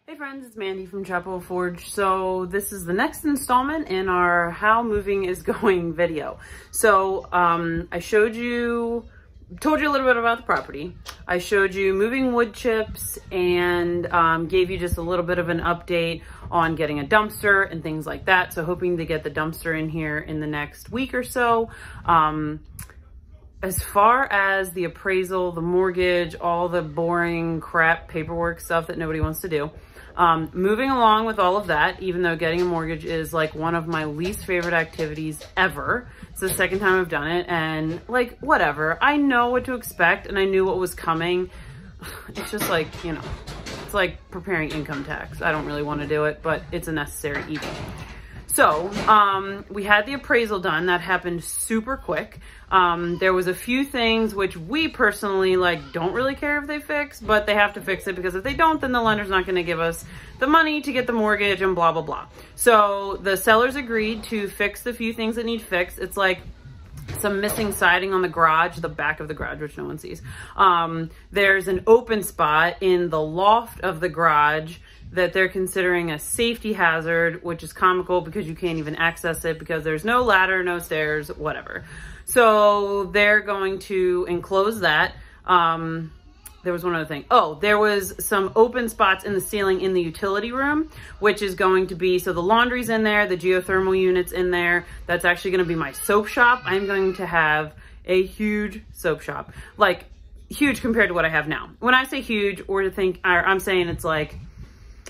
Hey friends, it's Mandy from Chapel Forge. So this is the next installment in our how moving is going video. So I told you a little bit about the property. I showed you moving wood chips and gave you just a little bit of an update on getting a dumpster and things like that. So hoping to get the dumpster in here in the next week or so. As far as the appraisal, the mortgage, all the boring crap paperwork stuff that nobody wants to do. Moving along with all of that, even though getting a mortgage is like one of my least favorite activities ever. It's the second time I've done it and like, whatever. I know what to expect and I knew what was coming. It's just like, you know, it's like preparing income tax. I don't really want to do it, but it's a necessary evil. So, we had the appraisal done. That happened super quick. There was a few things which we personally don't really care if they fix, but they have to fix it because if they don't, then the lender's not going to give us the money to get the mortgage and blah, blah, blah. So the sellers agreed to fix the few things that need fixed. It's like some missing siding on the garage, the back of the garage, which no one sees. There's an open spot in the loft of the garage that they're considering a safety hazard, which is comical because you can't even access it because there's no ladder, no stairs, whatever. So they're going to enclose that. There was one other thing. Oh, there was some open spots in the ceiling in the utility room, which is going to be, so the laundry's in there, the geothermal unit's in there. That's actually going to be my soap shop. I'm going to have a huge soap shop, like huge compared to what I have now. When I say huge, I'm saying it's like,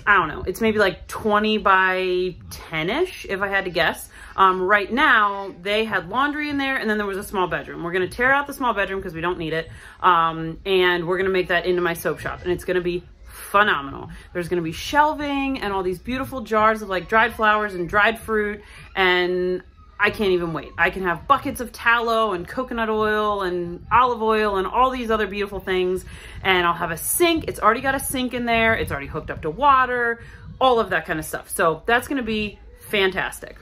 I don't know, it's maybe like 20 by 10-ish, if I had to guess. Right now, they had laundry in there, and then there was a small bedroom. We're going to tear out the small bedroom because we don't need it, and we're going to make that into my soap shop, and it's going to be phenomenal. There's going to be shelving and all these beautiful jars of like dried flowers and dried fruit, and I can't even wait. I can have buckets of tallow and coconut oil and olive oil and all these other beautiful things. And I'll have a sink. It's already got a sink in there. It's already hooked up to water, all of that kind of stuff. So that's going to be fantastic.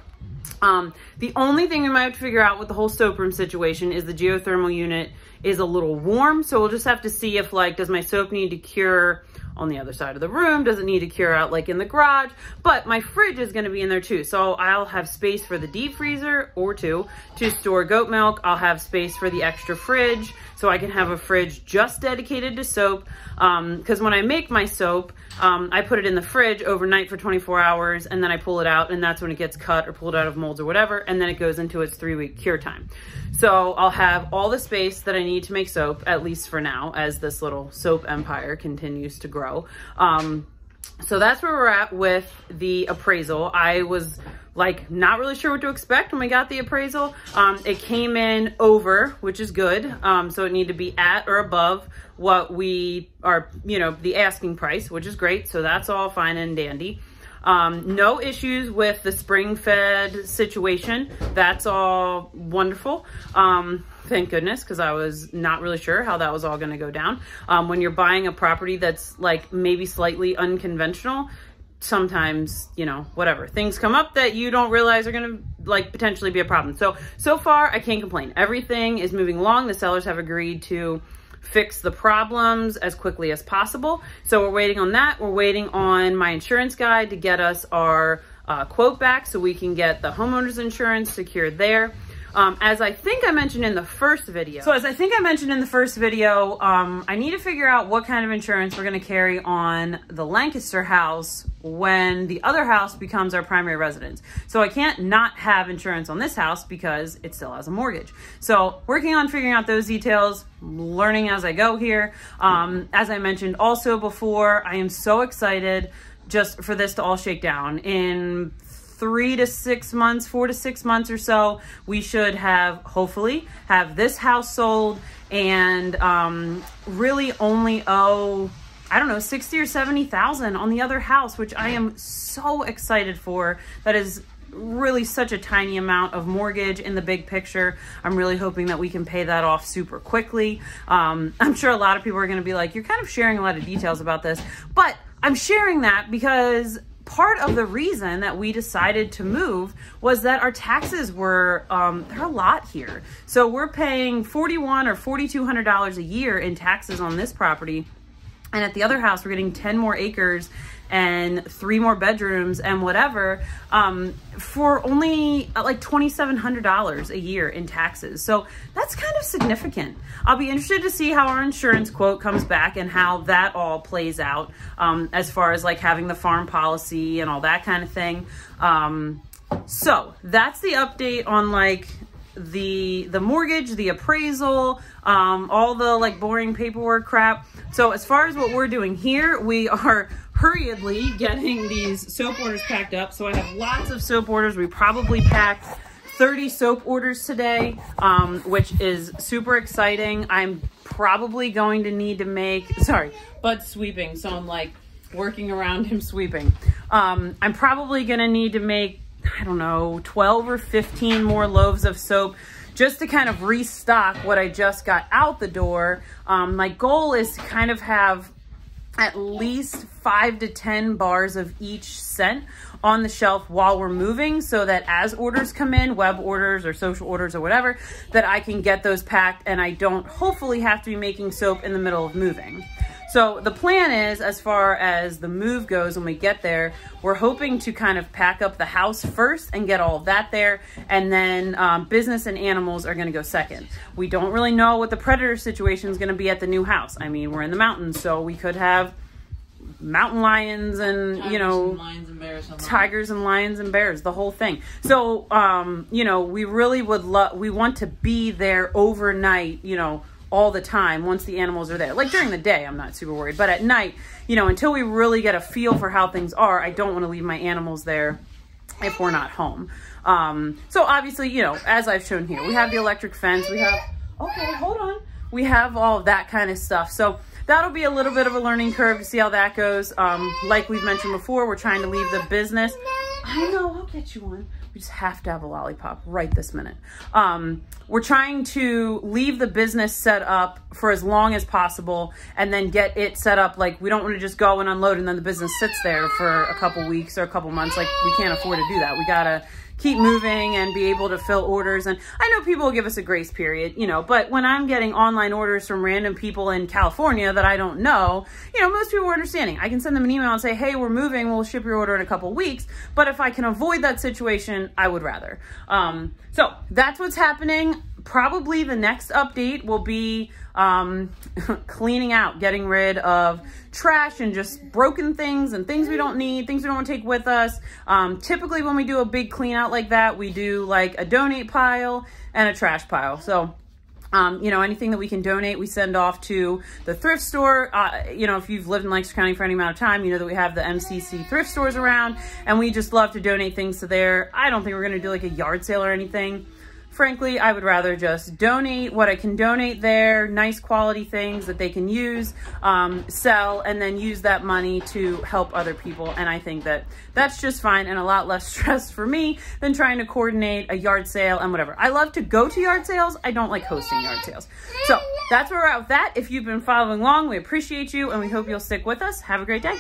The only thing we might have to figure out with the whole soap room situation is the geothermal unit is a little warm. So we'll just have to see if does my soap need to cure on the other side of the room? Does it need to cure out like in the garage? But my fridge is going to be in there too. So I'll have space for the deep freezer or two to store goat milk. I'll have space for the extra fridge. So I can have a fridge just dedicated to soap. Because when I make my soap, I put it in the fridge overnight for 24 hours and then I pull it out and that's when it gets cut or pulled out of molds or whatever. And then it goes into its 3-week cure time. So I'll have all the space that I need to make soap, at least for now, as this little soap empire continues to grow. So that's where we're at with the appraisal. I was not really sure what to expect when we got the appraisal. It came in over, which is good. So it needed to be at or above what we are, the asking price, which is great. So that's all fine and dandy. No issues with the spring-fed situation. That's all wonderful. Thank goodness, because I was not really sure how that was all going to go down. When you're buying a property that's maybe slightly unconventional, sometimes, whatever, things come up that you don't realize are going to potentially be a problem. So far, I can't complain. Everything is moving along. The sellers have agreed to fix the problems as quickly as possible. So we're waiting on that. We're waiting on my insurance guy to get us our quote back so we can get the homeowner's insurance secured there. As I think I mentioned in the first video. I need to figure out what kind of insurance we're going to carry on the Lancaster house when the other house becomes our primary residence. So I can't not have insurance on this house because it still has a mortgage. So working on figuring out those details, learning as I go here. As I mentioned also before, I am so excited just for this to all shake down. In 4 to 6 months or so, we should hopefully have this house sold and really only owe, I don't know, 60 or 70,000 on the other house, which I am so excited for. That is really such a tiny amount of mortgage in the big picture. I'm really hoping that we can pay that off super quickly. I'm sure a lot of people are going to be like, you're kind of sharing a lot of details about this, but I'm sharing that because part of the reason that we decided to move was that our taxes were, they're a lot here. So we're paying $4,100 or $4,200 a year in taxes on this property. And at the other house, we're getting 10 more acres and 3 more bedrooms and whatever, for only like $2,700 a year in taxes. So that's kind of significant. I'll be interested to see how our insurance quote comes back and how that all plays out, as far as like having the farm policy and all that kind of thing. So that's the update on like the mortgage, the appraisal, all the like boring paperwork crap. So as far as what we're doing here, we are hurriedly getting these soap orders packed up. So I have lots of soap orders. We probably packed 30 soap orders today, which is super exciting. I'm probably going to need to make, sorry, Bud's sweeping. So I'm like working around him sweeping. I'm probably going to need to make, I don't know, 12 or 15 more loaves of soap just to kind of restock what I just got out the door. My goal is to kind of have at least 5 to 10 bars of each scent on the shelf while we're moving, so that as orders come in, web orders or social orders or whatever, that I can get those packed and I don't hopefully have to be making soap in the middle of moving. So the plan is, as far as the move goes, when we get there, we're hoping to kind of pack up the house first and get all of that there, and then business and animals are gonna go second. We don't really know what the predator situation is gonna be at the new house. I mean, we're in the mountains, so we could have mountain lions and, you know, lions and bears, tigers and lions and bears, the whole thing. So, you know, we really would we want to be there overnight, you know, all the time once the animals are there. Like during the day, I'm not super worried, but at night, you know, until we really get a feel for how things are, I don't want to leave my animals there if we're not home. So obviously, you know, as I've shown here, we have the electric fence, we have, okay, hold on. We have all of that kind of stuff. So that'll be a little bit of a learning curve to see how that goes. Like we've mentioned before, we're trying to leave the business. I know, I'll get you one. We just have to have a lollipop right this minute. We're trying to leave the business set up for as long as possible and then get it set up. Like, we don't want to just go and unload and then the business sits there for a couple weeks or a couple months. Like, we can't afford to do that. We gotta keep moving and be able to fill orders. And I know people will give us a grace period, you know, but when I'm getting online orders from random people in California that I don't know, you know, most people are understanding. I can send them an email and say, hey, we're moving, we'll ship your order in a couple weeks. But if I can avoid that situation, I would rather. So that's what's happening. Probably the next update will be cleaning out, getting rid of trash and just broken things and things we don't need, things we don't want to take with us. Typically when we do a big clean out like that, we do like a donate pile and a trash pile. So you know, anything that we can donate, we send off to the thrift store. You know, if you've lived in Lancaster County for any amount of time, you know that we have the MCC thrift stores around, and we just love to donate things to there. I don't think we're going to do like a yard sale or anything. Frankly, I would rather just donate what I can donate there, nice quality things that they can use, sell, and then use that money to help other people. And I think that that's just fine and a lot less stress for me than trying to coordinate a yard sale and whatever. I love to go to yard sales. I don't like hosting yard sales. So that's where we're at with that. If you've been following along, we appreciate you and we hope you'll stick with us. Have a great day.